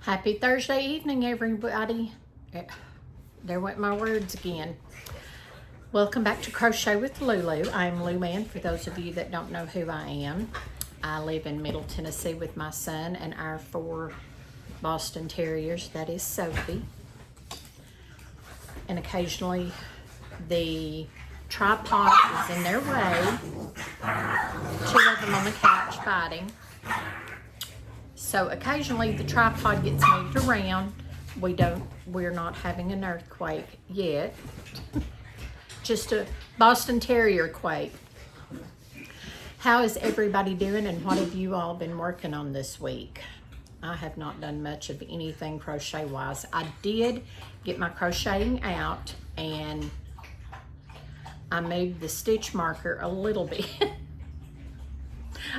Happy Thursday evening, everybody. There went my words again. Welcome back to Crochet with Loulou. I'm Lou Man, for those of you that don't know who I am. I live in Middle Tennessee with my son and our 4 Boston Terriers. That is Sophie. And occasionally the tripod is in their way. 2 of them on the couch fighting. So occasionally the tripod gets moved around. We're not having an earthquake yet. Just a Boston Terrier quake. How is everybody doing, and what have you all been working on this week? I have not done much of anything crochet wise. I did get my crocheting out and I moved the stitch marker a little bit.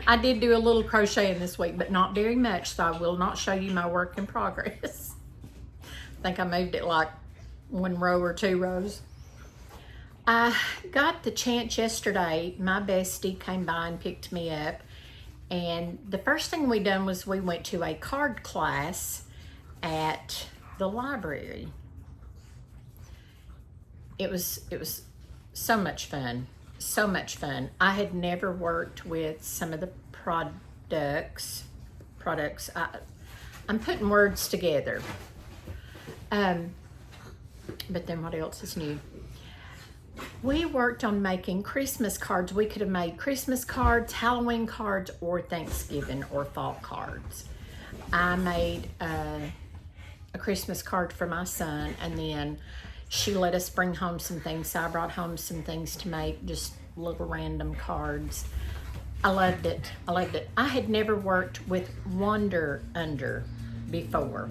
I did do a little crocheting this week, but not very much, so I will not show you my work in progress. I think I moved it like 1 row or 2 rows. I got the chance yesterday. My bestie came by and picked me up, and the first thing we done was we went to a card class at the library. It was so much fun. So much fun. I had never worked with some of the products. I'm putting words together. But then what else is new? We worked on making Christmas cards. We could have made Christmas cards, Halloween cards, or Thanksgiving or fall cards. I made a Christmas card for my son, and then she let us bring home some things, so I brought home some things to make, just little random cards. I loved it. I loved it. I had never worked with Wonder Under before.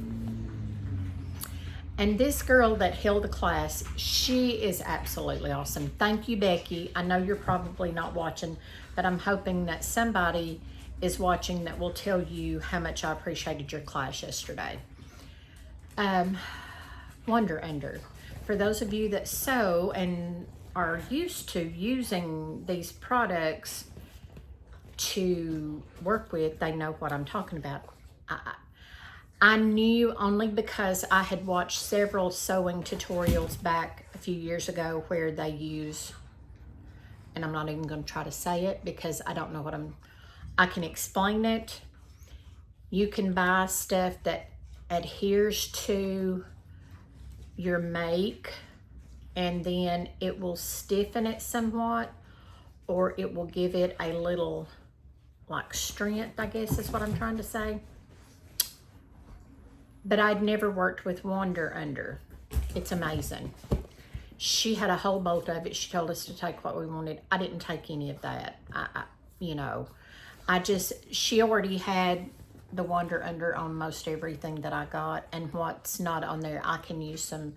And this girl that held the class, she is absolutely awesome. Thank you, Becky. I know you're probably not watching, but I'm hoping that somebody is watching that will tell you how much I appreciated your class yesterday. Wonder Under. For those of you that sew and are used to using these products to work with, they know what I'm talking about. I knew only because I had watched several sewing tutorials back a few years ago where they use, and I'm not even going to try to say it because I don't know what I can explain it. You can buy stuff that adheres to your make, and then it will stiffen it somewhat, or it will give it a little like strength, I guess is what I'm trying to say. But I'd never worked with Wonder Under. It's amazing. She had a whole bolt of it. She told us to take what we wanted. I didn't take any of that. She already had the Wonder Under on most everything that I got, and what's not on there, I can use some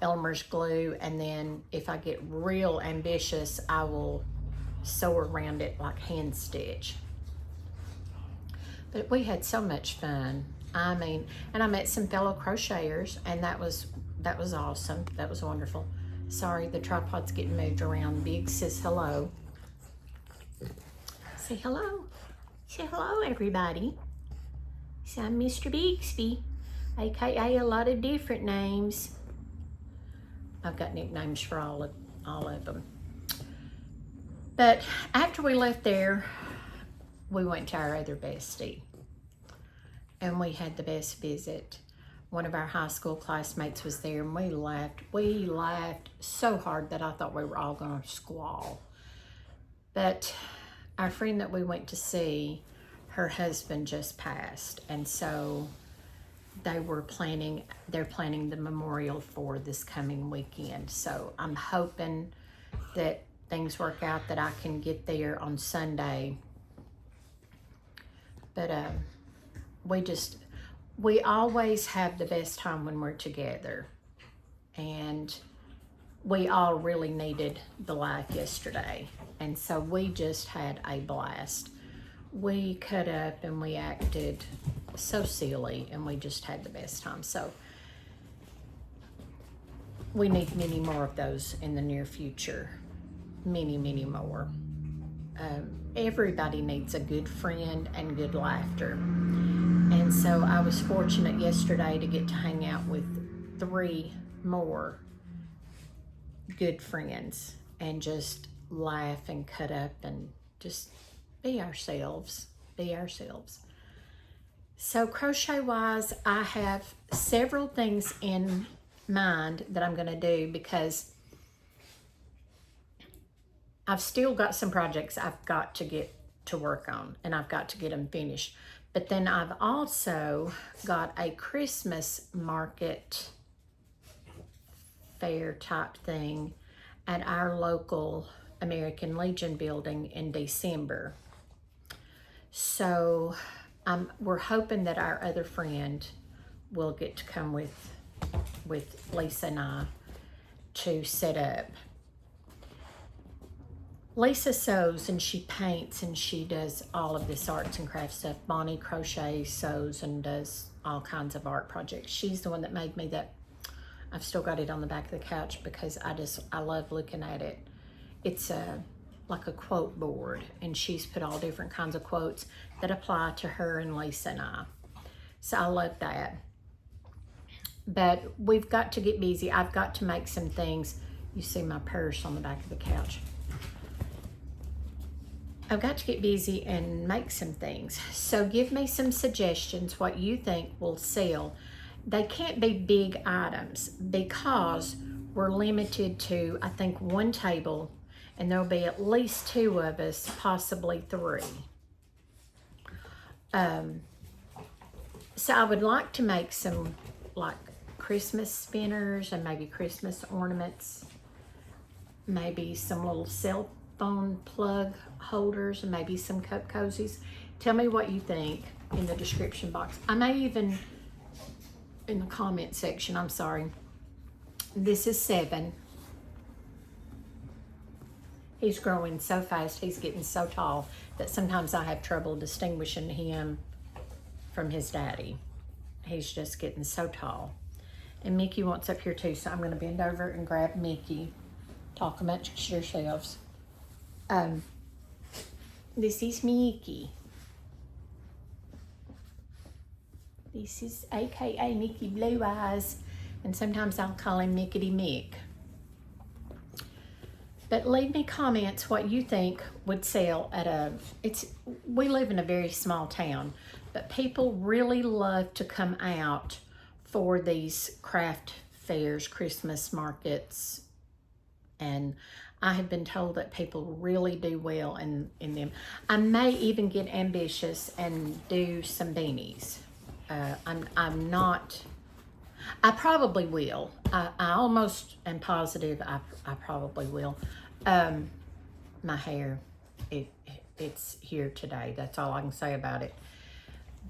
Elmer's glue, and then if I get real ambitious, I will sew around it like hand stitch. But we had so much fun. I mean, and I met some fellow crocheters, and that was awesome. That was wonderful. Sorry, the tripod's getting moved around. Big says hello. Say hello. Say hello, everybody. So I'm Mr. Bixby, aka a lot of different names. I've got nicknames for all of them. But after we left there, we went to our other bestie, and we had the best visit. One of our high school classmates was there, and we laughed. We laughed so hard that I thought we were all going to squall. But our friend that we went to see, her husband just passed, and so they're planning the memorial for this coming weekend. So I'm hoping that things work out, that I can get there on Sunday. But we always have the best time when we're together, and we all really needed the laugh yesterday, and so we just had a blast. We cut up and we acted so silly, and we just had the best time. So we need many more of those in the near future. Many more. Everybody needs a good friend and good laughter. And so I was fortunate yesterday to get to hang out with 3 more good friends and just laugh and cut up and just be ourselves. Be ourselves. So crochet wise, I have several things in mind that I'm going to do because I've still got some projects I've got to get to work on and I've got to get them finished. But then I've also got a Christmas market fair type thing at our local American Legion building in December. So we're hoping that our other friend will get to come with Lisa and I to set up. Lisa sews and she paints and she does all of this arts and crafts stuff. Bonnie crochets, sews, and does all kinds of art projects. She's the one that made me that. I've still got it on the back of the couch because I love looking at it. It's like a quote board, and she's put all different kinds of quotes that apply to her and Lisa and I. So I love that. But we've got to get busy. I've got to make some things. You see my purse on the back of the couch. I've got to get busy and make some things. So give me some suggestions what you think will sell. They can't be big items because we're limited to, I think, 1 table, and there'll be at least 2 of us, possibly 3. So I would like to make some like Christmas spinners and maybe Christmas ornaments, maybe some little cell phone plug holders, and maybe some cup cozies. Tell me what you think in the description box. I may even, in the comment section, I'm sorry. This is 7. He's growing so fast, he's getting so tall that sometimes I have trouble distinguishing him from his daddy. He's just getting so tall. And Mickey wants up here too, so I'm gonna bend over and grab Mickey. Talk amongst yourselves. This is Mickey. This is AKA Mickey Blue Eyes, and sometimes I'll call him Mickety Mick. But leave me comments what you think would sell at we live in a very small town, but people really love to come out for these craft fairs, Christmas markets, and I have been told that people really do well in them. I may even get ambitious and do some beanies. I'm not, I probably will. I almost am positive I probably will. My hair, it's here today. That's all I can say about it.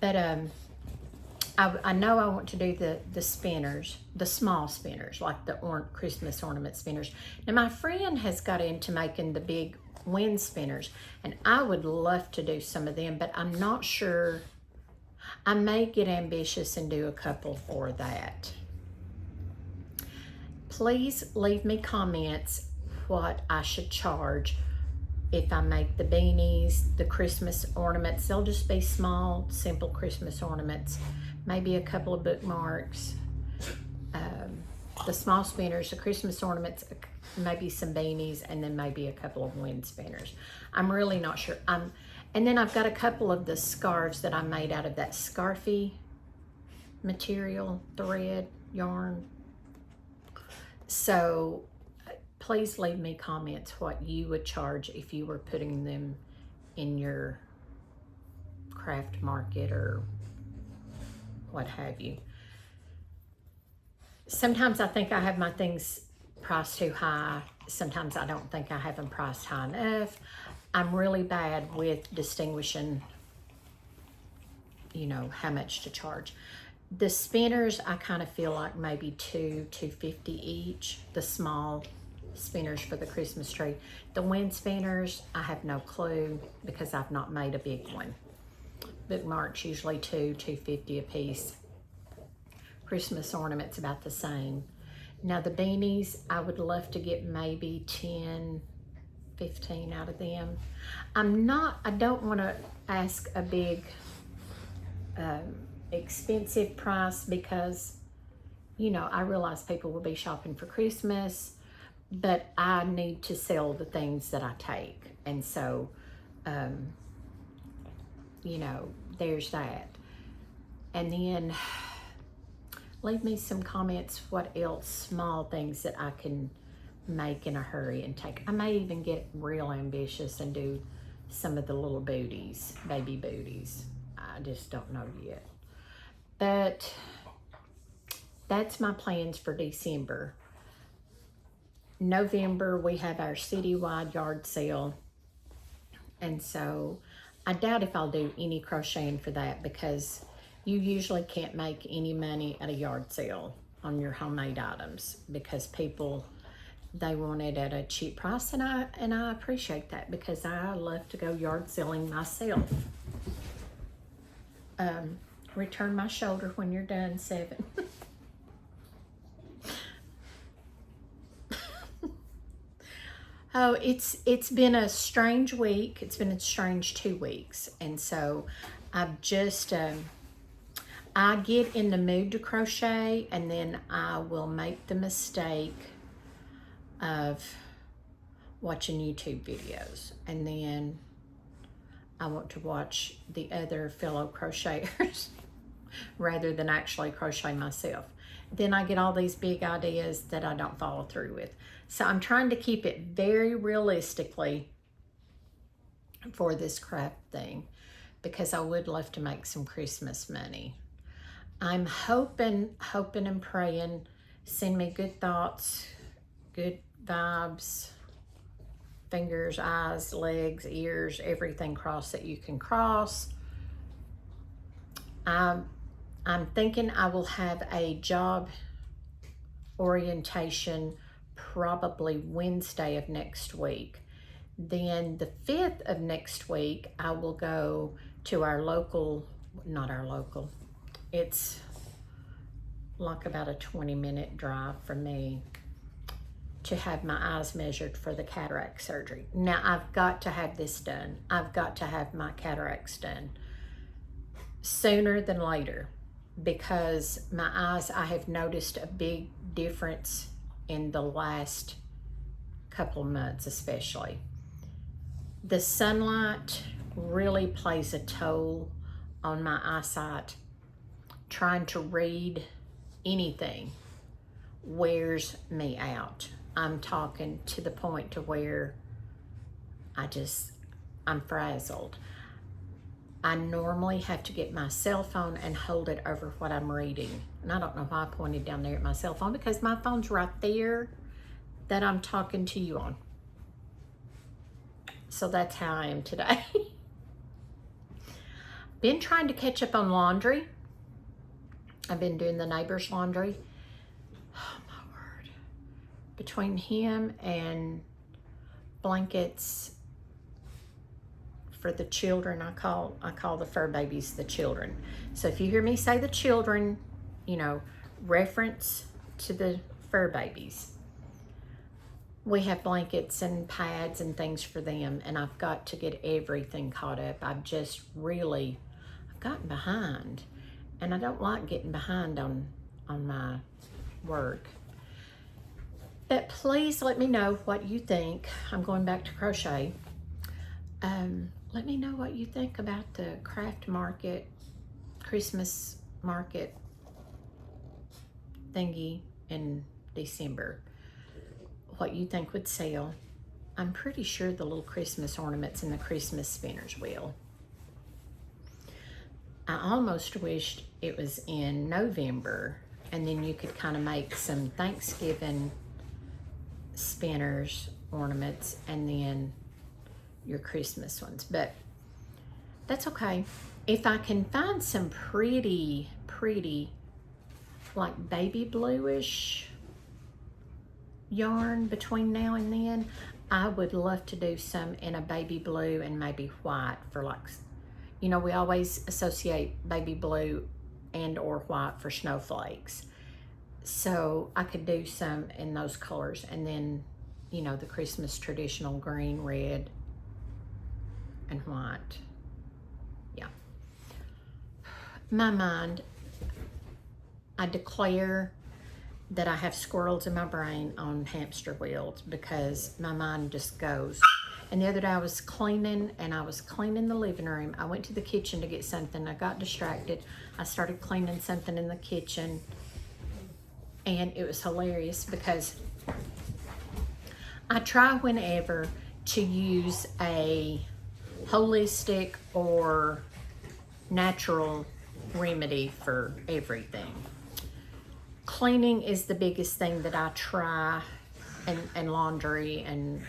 But I know I want to do the spinners, the small spinners, like the Christmas ornament spinners. Now my friend has got into making the big wind spinners, and I would love to do some of them, but I'm not sure. I may get ambitious and do a couple for that. Please leave me comments what I should charge if I make the beanies, the Christmas ornaments. They'll just be small, simple Christmas ornaments. Maybe a couple of bookmarks. The small spinners, the Christmas ornaments, maybe some beanies, and then maybe a couple of wind spinners. I'm really not sure. And then I've got a couple of the scarves that I made out of that scarfy material, thread, yarn. So please leave me comments what you would charge if you were putting them in your craft market or what have you. Sometimes I think I have my things priced too high. Sometimes I don't think I have them priced high enough. I'm really bad with distinguishing, you know, how much to charge. The spinners, I kind of feel like maybe $2.50 each. The small spinners for the Christmas tree. The wind spinners, I have no clue because I've not made a big one. Bookmarks usually $2.50 a piece. Christmas ornaments about the same. Now the beanies, I would love to get maybe 10, 15 out of them. I don't want to ask a big expensive price because, you know, I realize people will be shopping for Christmas, but I need to sell the things that I take. And so, you know, there's that. And then leave me some comments what else, small things that I can make in a hurry and take. I may even get real ambitious and do some of the little booties, baby booties. I just don't know yet. But that's my plans for December. November, we have our citywide yard sale. And so I doubt if I'll do any crocheting for that because you usually can't make any money at a yard sale on your homemade items because people, they want it at a cheap price, and I appreciate that because I love to go yard selling myself. Return my shoulder when you're done, 7. Oh, it's been a strange week. It's been a strange 2 weeks, and so I've just I get in the mood to crochet, and then I will make the mistake of watching YouTube videos, and then I want to watch the other fellow crocheters rather than actually crochet myself. Then I get all these big ideas that I don't follow through with. So I'm trying to keep it very realistically for this craft thing because I would love to make some Christmas money. I'm hoping and praying, send me good thoughts, good vibes, fingers, eyes, legs, ears, everything crossed that you can cross. I'm thinking I will have a job orientation probably Wednesday of next week. Then the 5th of next week, I will go to our local, not our local, it's like about a 20-minute drive from me to have my eyes measured for the cataract surgery. Now, I've got to have this done. I've got to have my cataracts done sooner than later because my eyes, I have noticed a big difference in the last couple of months especially. The sunlight really plays a toll on my eyesight. Trying to read anything wears me out. I'm talking to the point to where I'm frazzled. I normally have to get my cell phone and hold it over what I'm reading. And I don't know why I pointed down there at my cell phone because my phone's right there that I'm talking to you on. So that's how I am today. Been trying to catch up on laundry. I've been doing the neighbor's laundry. Oh my word. Between him and blankets for the children, I call the fur babies the children. So if you hear me say the children, you know, reference to the fur babies. We have blankets and pads and things for them, and I've got to get everything caught up. I've gotten behind, and I don't like getting behind on my work. But please let me know what you think. I'm going back to crochet. Let me know what you think about the craft market, Christmas market thingy in December. What you think would sell. I'm pretty sure the little Christmas ornaments and the Christmas spinners will. I almost wished it was in November, and then you could kind of make some Thanksgiving spinners, ornaments, and then your Christmas ones, but that's okay. If I can find some pretty like baby bluish yarn between now and then, I would love to do some in a baby blue and maybe white for, like, you know, we always associate baby blue and or white for snowflakes. So I could do some in those colors, and then, you know, the Christmas traditional green, red, and white. Yeah. my mind, I declare that I have squirrels in my brain on hamster wheels because my mind just goes. And the other day I was cleaning and I was cleaning the living room. I went to the kitchen to get something. I got distracted. I started cleaning something in the kitchen. And it was hilarious because I try whenever to use a holistic or natural remedy for everything. Cleaning is the biggest thing that I try, and laundry, and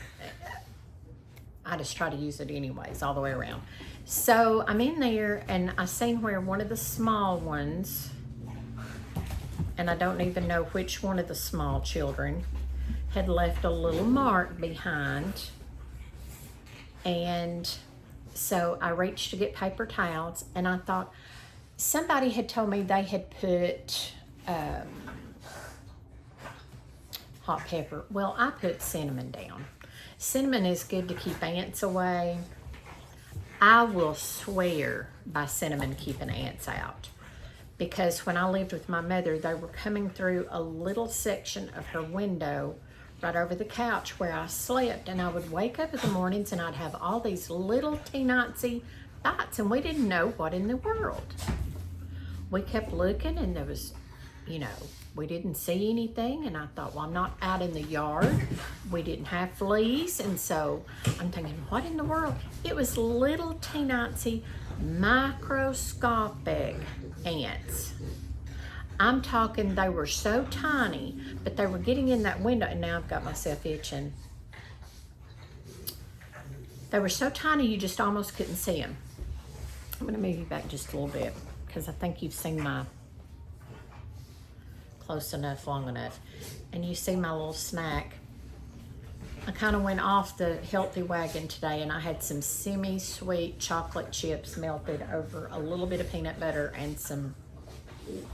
I just try to use it anyways, all the way around. So I'm in there and I seen where one of the small ones, and I don't even know which one of the small children, had left a little mark behind. And so I reached to get paper towels, and I thought somebody had told me they had put hot pepper. Well, I put cinnamon down. Cinnamon is good to keep ants away. I will swear by cinnamon keeping ants out. Because when I lived with my mother, they were coming through a little section of her window right over the couch where I slept, and I would wake up in the mornings and I'd have all these little teensy bites, and we didn't know what in the world. We kept looking and there was, we didn't see anything, and I thought, well, I'm not out in the yard. We didn't have fleas, and so I'm thinking, what in the world? It was little teensy microscopic ants. I'm talking, they were so tiny, but they were getting in that window, and now I've got myself itching. They were so tiny you just almost couldn't see them. I'm gonna move you back just a little bit because I think you've seen my close enough, long enough. And you see my little snack. I kind of went off the healthy wagon today, and I had some semi-sweet chocolate chips melted over a little bit of peanut butter and some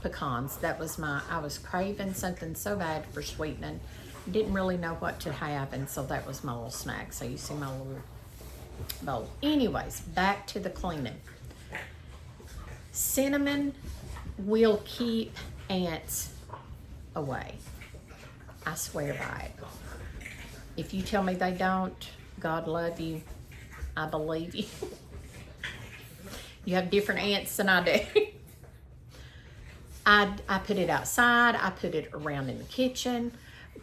pecans. That was I was craving something so bad for sweetening. Didn't really know what to have, and so that was my little snack. So you see my little bowl. Anyways, back to the cleaning. Cinnamon will keep ants away. I swear by it. If you tell me they don't, God love you. I believe you. You have different ants than I do. I put it outside. I put it around in the kitchen.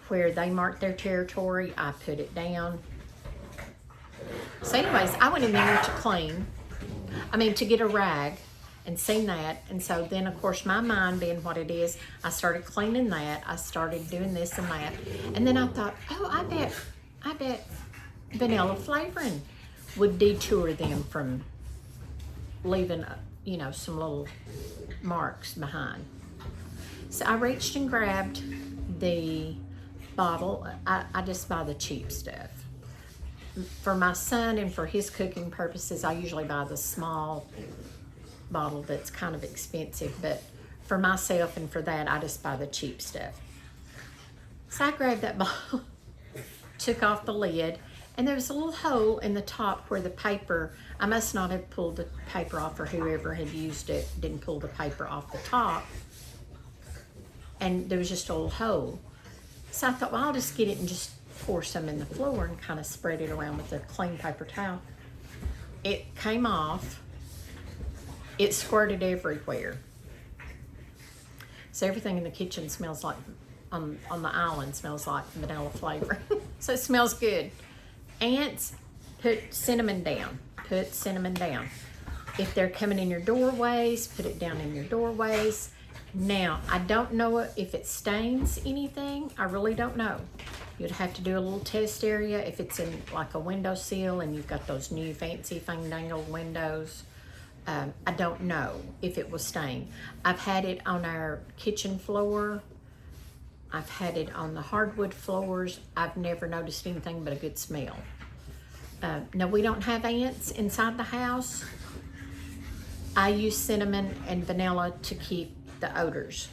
Where they mark their territory, I put it down. So anyways, I went in there to get a rag and seen that. And so then, of course, my mind being what it is, I started cleaning that. I started doing this and that. And then I thought, oh, I bet vanilla flavoring would detour them from leaving, some little marks behind. So I reached and grabbed the bottle. I just buy the cheap stuff. For my son and for his cooking purposes, I usually buy the small bottle that's kind of expensive, but for myself and for that, I just buy the cheap stuff. So I grabbed that bottle, took off the lid, and there was a little hole in the top where the paper, I must not have pulled the paper off, or whoever had used it didn't pull the paper off the top, and there was just a little hole. So I thought, well, I'll just get it and just pour some in the floor and kind of spread it around with a clean paper towel. It came off. It squirted everywhere. So everything in the kitchen smells like, on the island, smells like vanilla flavor. So it smells good. Ants, put cinnamon down. Put cinnamon down. If they're coming in your doorways, put it down in your doorways. Now, I don't know if it stains anything. I really don't know. You'd have to do a little test area if it's in like a windowsill and you've got those new fancy fandangled windows. I don't know if it was stained. I've had it on our kitchen floor. I've had it on the hardwood floors. I've never noticed anything but a good smell. No, we don't have ants inside the house. I use cinnamon and vanilla to keep the odors.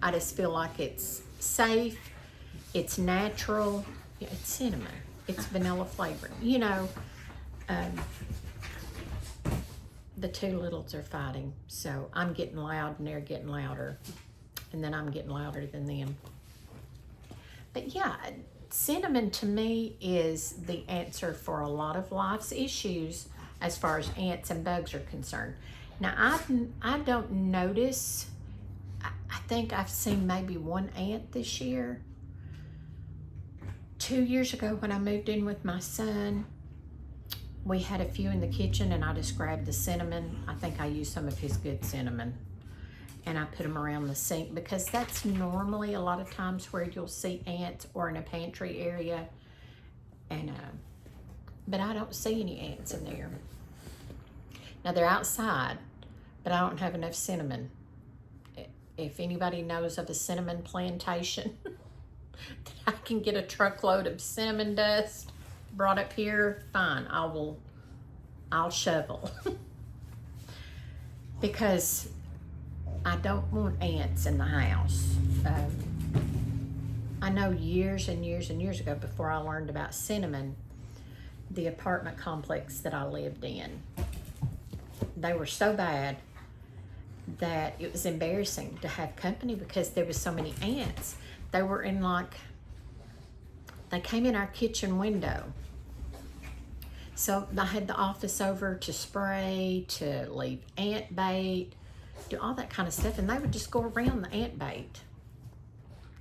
I just feel like it's safe, it's natural. Yeah, it's cinnamon, it's vanilla flavoring. the two littles are fighting. So I'm getting loud and they're getting louder. And then I'm getting louder than them. But yeah, cinnamon to me is the answer for a lot of life's issues as far as ants and bugs are concerned. Now, I don't notice, I think I've seen maybe one ant this year. 2 years ago when I moved in with my son, we had a few in the kitchen and I just grabbed the cinnamon. I think I used some of his good cinnamon. And I put them around the sink because that's normally a lot of times where you'll see ants or in a pantry area. And but I don't see any ants in there. Now they're outside, but I don't have enough cinnamon. If anybody knows of a cinnamon plantation that I can get a truckload of cinnamon dust brought up here, fine, I'll shovel. Because I don't want ants in the house. I know years and years and years ago, before I learned about cinnamon, the apartment complex that I lived in, they were so bad that it was embarrassing to have company because there was so many ants. They were in they came in our kitchen window. So I had the office over to spray, to leave ant bait, do all that kind of stuff, and they would just go around the ant bait,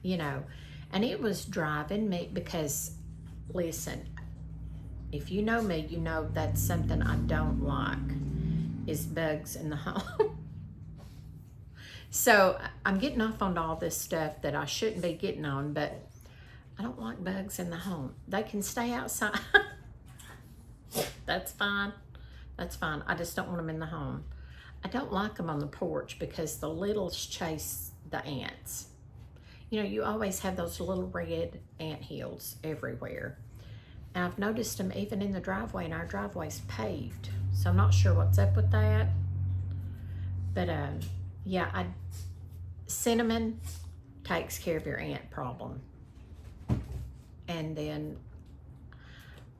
you know, and it was driving me because, listen, if you know me, you know that's something I don't like, is bugs in the home. So I'm getting off on all this stuff that I shouldn't be getting on, but I don't like bugs in the home. They can stay outside. That's fine. That's fine. I just don't want them in the home. I don't like them on the porch because the littles chase the ants. You know, you always have those little red ant hills everywhere. And I've noticed them even in the driveway, and our driveway's paved. So I'm not sure what's up with that. But yeah, cinnamon takes care of your ant problem. And then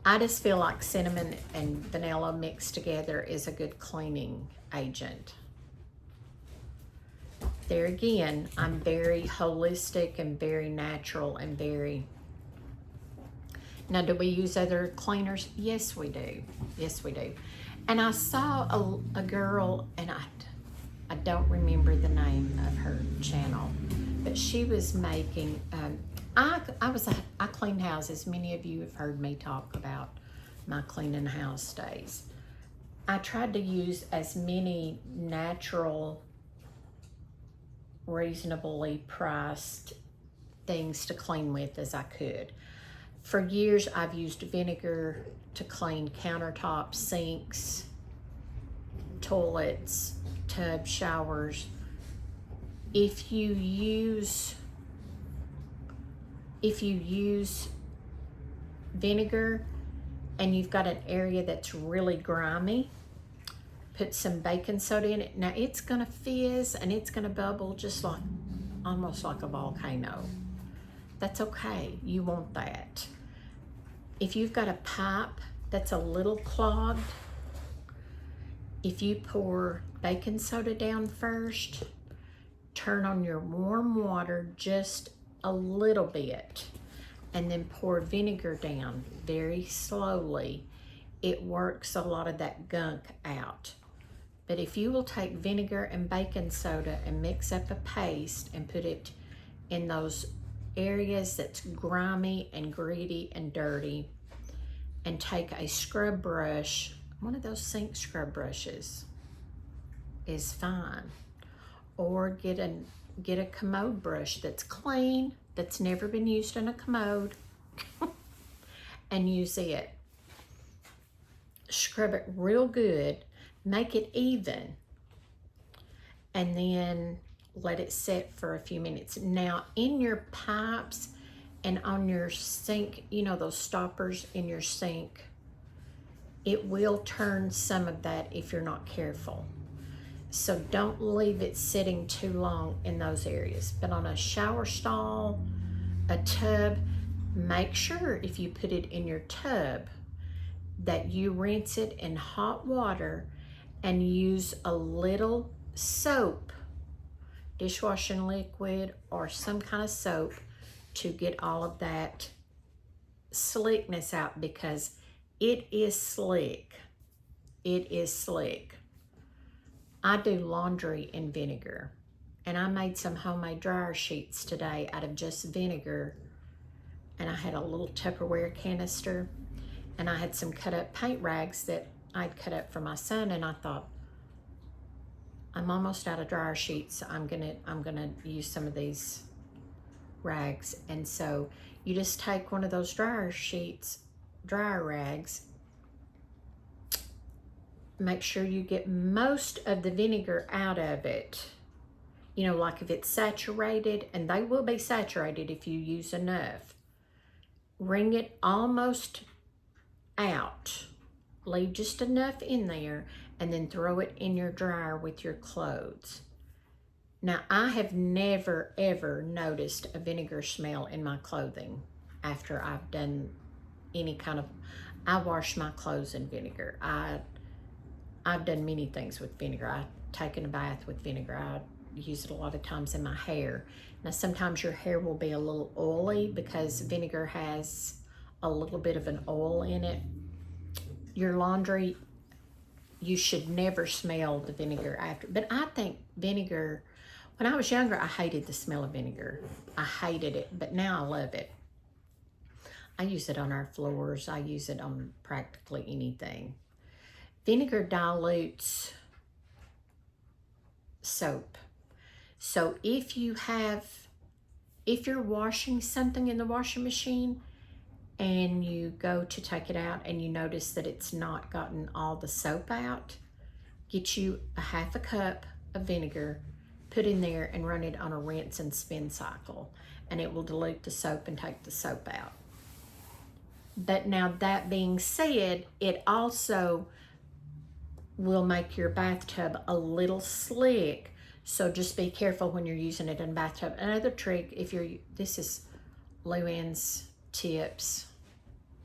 I just feel like cinnamon and vanilla mixed together is a good cleaning agent. There again, I'm very holistic and very natural and very... Now, do we use other cleaners? Yes, we do. Yes, we do. And I saw a girl, and I don't remember the name of her channel, but she was making... I clean houses. Many of you have heard me talk about my cleaning house days. I tried to use as many natural, reasonably priced things to clean with as I could. For years, I've used vinegar to clean countertops, sinks, toilets, tub showers. If you use vinegar and you've got an area that's really grimy, put some baking soda in it. Now it's gonna fizz and it's gonna bubble just like, almost like a volcano. That's okay, you want that. If you've got a pipe that's a little clogged, if you pour baking soda down first, turn on your warm water just a little bit, and then pour vinegar down very slowly, it works a lot of that gunk out. But if you will take vinegar and baking soda and mix up a paste and put it in those areas that's grimy and gritty and dirty, and take a scrub brush, one of those sink scrub brushes is fine, or get a commode brush that's clean, that's never been used in a commode, and use it. Scrub it real good, make it even, and then let it set for a few minutes. Now, in your pipes and on your sink, you know those stoppers in your sink, it will turn some of that if you're not careful. So don't leave it sitting too long in those areas. But on a shower stall, a tub, make sure if you put it in your tub that you rinse it in hot water and use a little soap, dishwashing liquid or some kind of soap, to get all of that slickness out, because it is slick. It is slick. I do laundry in vinegar, and I made some homemade dryer sheets today out of just vinegar, and I had a little Tupperware canister, and I had some cut up paint rags that I'd cut up for my son, and I thought, I'm almost out of dryer sheets. I'm gonna use some of these rags. And so you just take one of those dryer rags, make sure you get most of the vinegar out of it. You know, like if it's saturated, and they will be saturated if you use enough, wring it almost out. Leave just enough in there, and then throw it in your dryer with your clothes. Now, I have never, ever noticed a vinegar smell in my clothing after I've done any kind of, I wash my clothes in vinegar. I've done many things with vinegar. I've taken a bath with vinegar. I use it a lot of times in my hair. Now, sometimes your hair will be a little oily because vinegar has a little bit of an oil in it. Your laundry, you should never smell the vinegar after. But I think vinegar, when I was younger, I hated the smell of vinegar. I hated it, but now I love it. I use it on our floors. I use it on practically anything. Vinegar dilutes soap. So if you're washing something in the washing machine and you go to take it out and you notice that it's not gotten all the soap out, get you a half a cup of vinegar, put in there and run it on a rinse and spin cycle, and it will dilute the soap and take the soap out. But now, that being said, it also will make your bathtub a little slick. So just be careful when you're using it in a bathtub. Another trick, this is Luann's tips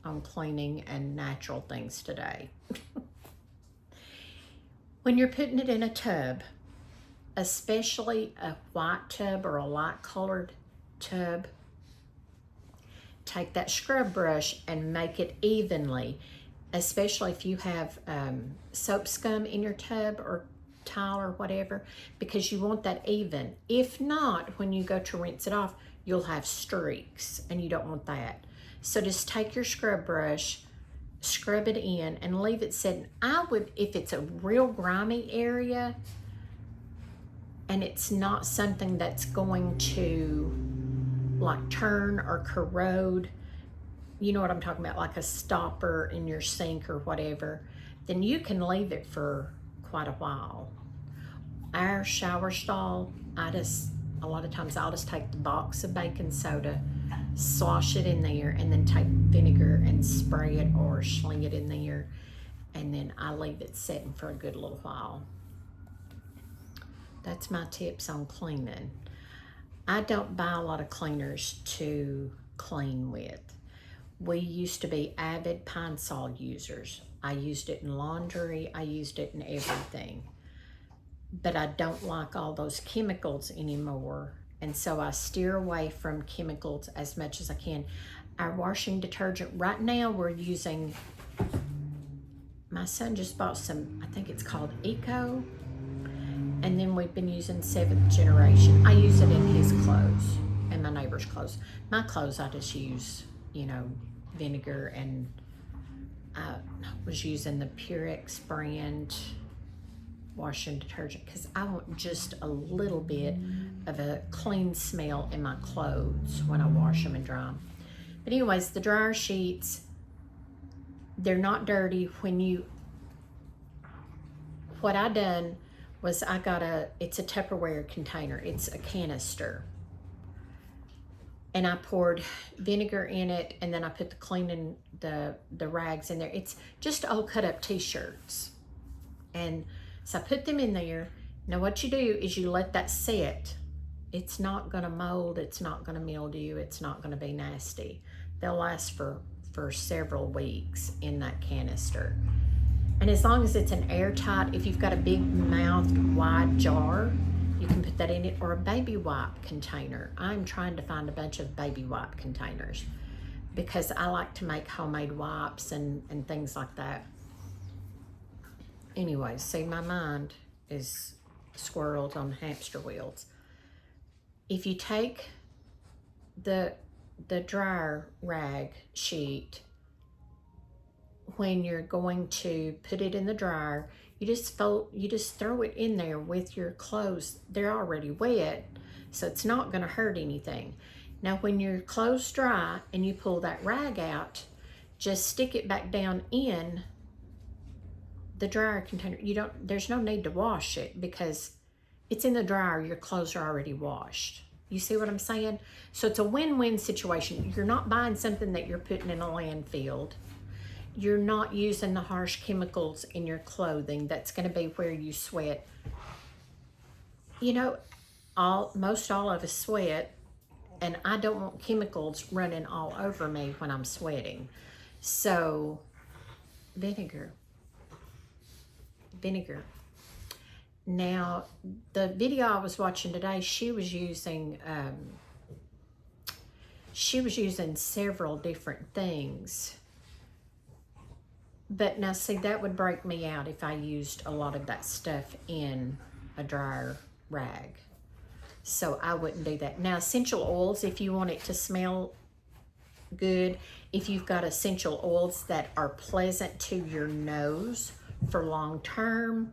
on cleaning and natural things today. When you're putting it in a tub, especially a white tub or a light colored tub, take that scrub brush and make it evenly, especially if you have soap scum in your tub or tile or whatever, because you want that even. If not, when you go to rinse it off, you'll have streaks, and you don't want that. So just take your scrub brush, scrub it in, and leave it sitting. I would, if it's a real grimy area and it's not something that's going to like turn or corrode, you know what I'm talking about, like a stopper in your sink or whatever, then you can leave it for quite a while. Our shower stall, a lot of times I'll just take the box of baking soda, slosh it in there, and then take vinegar and spray it or sling it in there, and then I leave it sitting for a good little while. That's my tips on cleaning. I don't buy a lot of cleaners to clean with. We used to be avid Pine Sol users. I used it in laundry. I used it in everything. But I don't like all those chemicals anymore. And so I steer away from chemicals as much as I can. Our washing detergent, right now we're using, my son just bought some, I think it's called Eco. And then we've been using 7th generation. I use it in his clothes and my neighbor's clothes. My clothes, I just use, vinegar, and I was using the Purex brand washing detergent because I want just a little bit of a clean smell in my clothes when I wash them and dry them. But anyways, the dryer sheets, they're not dirty what I done was I got it's a Tupperware container. It's a canister. And I poured vinegar in it, and then I put the cleaning, the rags in there. It's just old cut up t-shirts. And so I put them in there. Now what you do is you let that sit. It's not gonna mold, it's not gonna mildew, it's not gonna be nasty. They'll last for several weeks in that canister. And as long as it's an airtight, if you've got a big mouthed wide jar, you can put that in it, or a baby wipe container. I'm trying to find a bunch of baby wipe containers because I like to make homemade wipes and things like that. Anyway, see, my mind is squirreled on hamster wheels. If you take the dryer rag sheet, when you're going to put it in the dryer, you just throw it in there with your clothes. They're already wet, so it's not going to hurt anything. Now, when your clothes dry and you pull that rag out, just stick it back down in the dryer container. There's no need to wash it because it's in the dryer. Your clothes are already washed. You see what I'm saying? So it's a win-win situation. You're not buying something that you're putting in a landfill. You're not using the harsh chemicals in your clothing. That's going to be where you sweat. You know, most all of us sweat, and I don't want chemicals running all over me when I'm sweating. So, vinegar. Now, the video I was watching today, she was using several different things. But now, see, that would break me out if I used a lot of that stuff in a dryer rag. So I wouldn't do that. Now, essential oils, if you want it to smell good, if you've got essential oils that are pleasant to your nose for long term,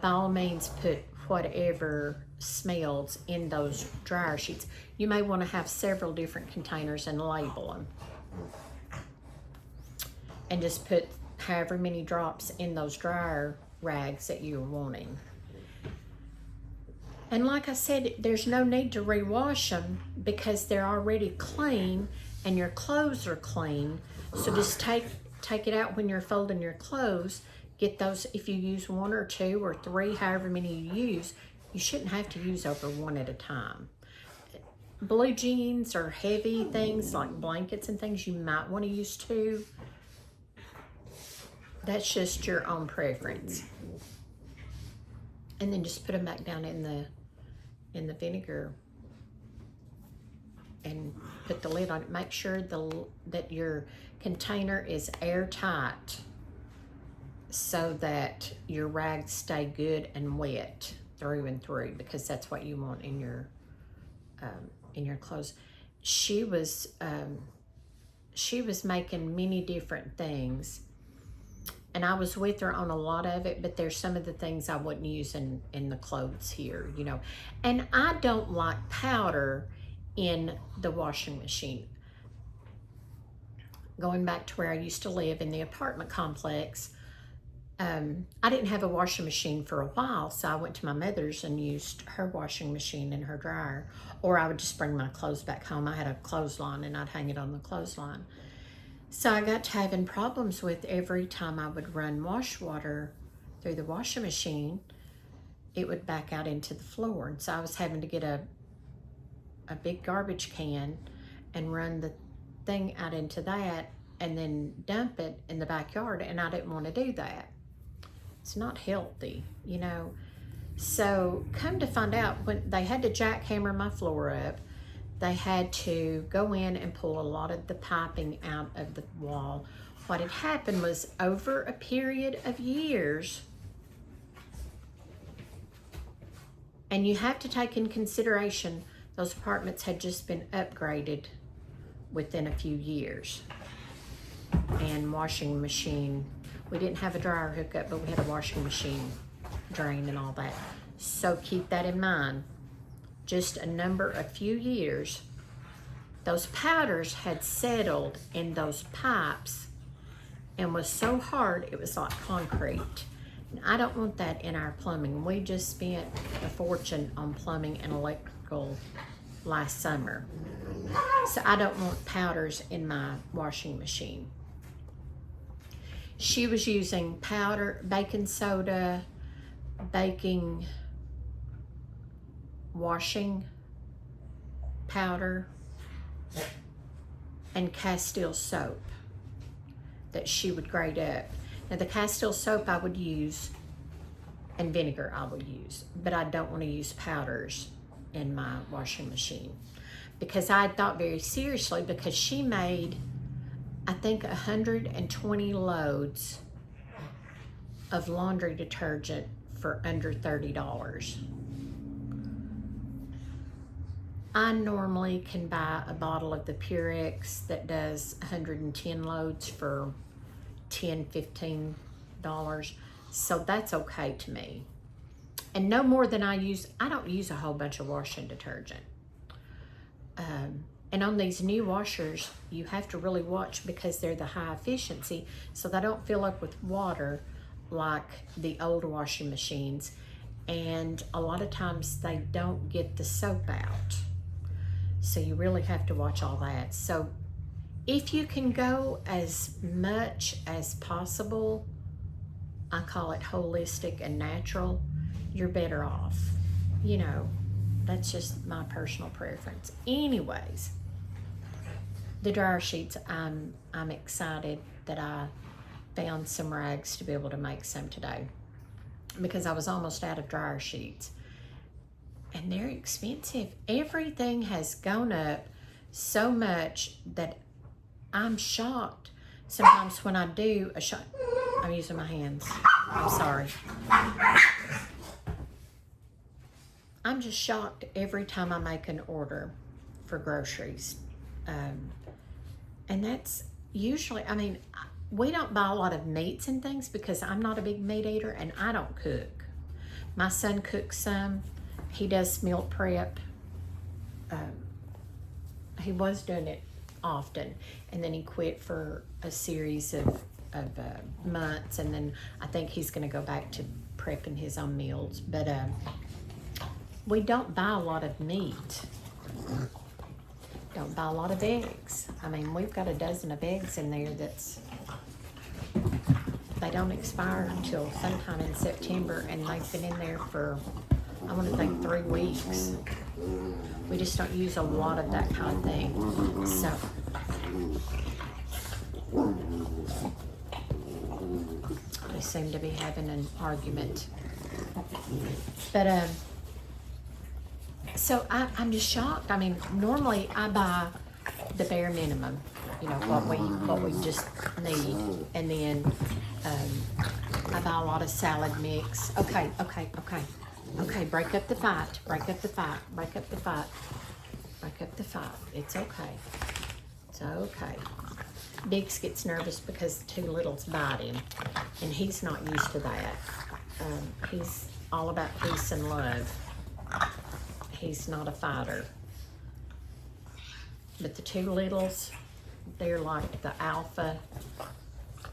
by all means, put whatever smells in those dryer sheets. You may want to have several different containers and label them. And just put however many drops in those dryer rags that you're wanting. And like I said, there's no need to rewash them because they're already clean and your clothes are clean. So just take it out when you're folding your clothes. Get those, if you use 1 or 2 or 3, however many you use, you shouldn't have to use over 1 at a time. Blue jeans or heavy things like blankets and things, you might want to use 2. That's just your own preference. And then just put them back down in the vinegar and put the lid on it. Make sure that your container is airtight so that your rags stay good and wet through and through, because that's what you want in your clothes. She was making many different things, and I was with her on a lot of it, but there's some of the things I wouldn't use in the clothes here, you know. And I don't like powder in the washing machine. Going back to where I used to live in the apartment complex, I didn't have a washing machine for a while, so I went to my mother's and used her washing machine and her dryer, or I would just bring my clothes back home. I had a clothesline and I'd hang it on the clothesline. So I got to having problems with every time I would run wash water through the washing machine, it would back out into the floor. And so I was having to get a big garbage can and run the thing out into that and then dump it in the backyard, and I didn't want to do that. It's not healthy, you know. So come to find out, when they had to jackhammer my floor up, they had to go in and pull a lot of the piping out of the wall. What had happened was, over a period of years, and you have to take in consideration, those apartments had just been upgraded within a few years. And washing machine, we didn't have a dryer hookup, but we had a washing machine drain and all that. So keep that in mind. Just a few years, those powders had settled in those pipes and was so hard it was like concrete. And I don't want that in our plumbing. We just spent a fortune on plumbing and electrical last summer. So I don't want powders in my washing machine. She was using powder, baking soda, baking washing powder, and Castile soap that she would grate up. Now the Castile soap I would use, and vinegar I would use, but I don't want to use powders in my washing machine, because I thought very seriously, because she made, I think, 120 loads of laundry detergent for under $30. I normally can buy a bottle of the Purex that does 110 loads for $10, $15. So that's okay to me. And no more than I don't use a whole bunch of washing detergent. And on these new washers, you have to really watch, because they're the high efficiency, so they don't fill up with water like the old washing machines. And a lot of times they don't get the soap out. So you really have to watch all that. So if you can go as much as possible, I call it holistic and natural, you're better off. You know, that's just my personal preference. Anyways, the dryer sheets, I'm excited that I found some rags to be able to make some today, because I was almost out of dryer sheets. And they're expensive. Everything has gone up so much that I'm shocked sometimes when I do a shot. I'm using my hands. I'm sorry. I'm just shocked every time I make an order for groceries. And that's usually, I mean, we don't buy a lot of meats and things because I'm not a big meat eater and I don't cook. My son cooks some. He does meal prep. He was doing it often, and then he quit for a series of months, and then I think he's going to go back to prepping his own meals. But we don't buy a lot of meat. Don't buy a lot of eggs. I mean, we've got a dozen of eggs in there they don't expire until sometime in September, and they've been in there for, I want to think, 3 weeks. We just don't use a lot of that kind of thing. So they seem to be having an argument. But so I'm just shocked. I mean, normally I buy the bare minimum, you know, what we just need, and then I buy a lot of salad mix. Okay, break up the fight. It's okay. It's okay. Biggs gets nervous because too little's biting, and he's not used to that. He's all about peace and love. He's not a fighter. But the two littles, they're like the alpha,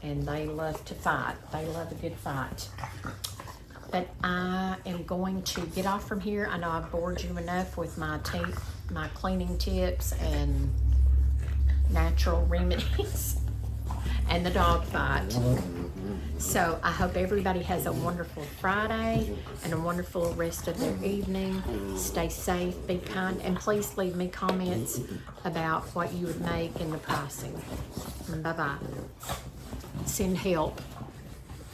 and they love to fight. They love a good fight. But I am going to get off from here. I know I've bored you enough with my cleaning tips and natural remedies and the dog fight. So I hope everybody has a wonderful Friday and a wonderful rest of their evening. Stay safe, be kind, and please leave me comments about what you would make and the pricing. Bye-bye. Send help.